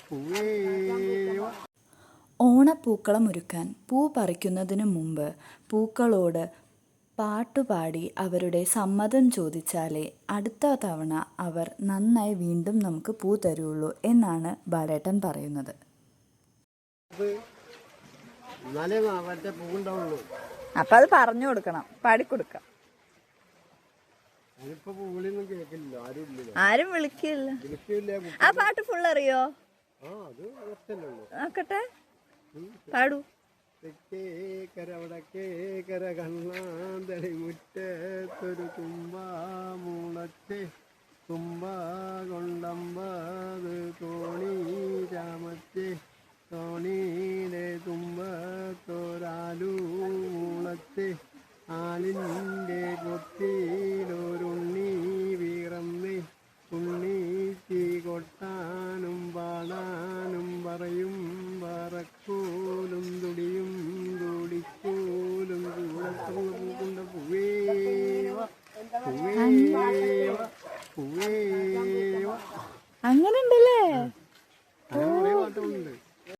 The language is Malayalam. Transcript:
പൂവേ വാ. ഓണപ്പൂക്കളം ഒരുക്കാൻ പൂ പറിക്കുന്നതിനു മുമ്പ് പൂക്കളോട് പാട്ടുപാടി അവരുടെ സമ്മതം ചോദിച്ചാലേ അടുത്ത തവണ അവർ നന്നായി വീണ്ടും നമുക്ക് പൂ തരുള്ളൂ എന്നാണ് ബാലേട്ടൻ പറയുന്നത്. എന്നാലേ മറ്റേ പൂവുണ്ടാവുള്ളൂ. അപ്പം അത് പറഞ്ഞു കൊടുക്കണം, പാടിക്കൊടുക്കാം. അതിപ്പോ പൂവിളിയൊന്നും കേൾക്കില്ല, ആരും ഇല്ല, ആരും വിളിക്കില്ല. ആ പാട്ട് ഫുൾ അറിയോ? നോക്കട്ടെ, പാടൂ. തെക്കേക്കര വടക്കേക്കര കണ്ണാന്തളി മുറ്റത്തൊരു തുമ്പാമൂളത്തെ തുമ്പ കൊണ്ടമ്പത് തോണി രാമത്തെ തോണിയിലെ തുമ്പത്തൊരാലു മൂളത്തെ ആലിൻ്റെ കൊത്തിയിലൊരുണ്ണി വീറന്ന് ഉണ്ണീച്ചി കൊട്ടാനും പാടാനും പറയും പറക്കൂലും തുടിയും തുടിക്കൂലും കൂടത്തുള്ള പൂക്കുണ്ട പൂവേവ പൂവേവ പൂവേവ. അങ്ങനെ ഉണ്ടല്ലേ?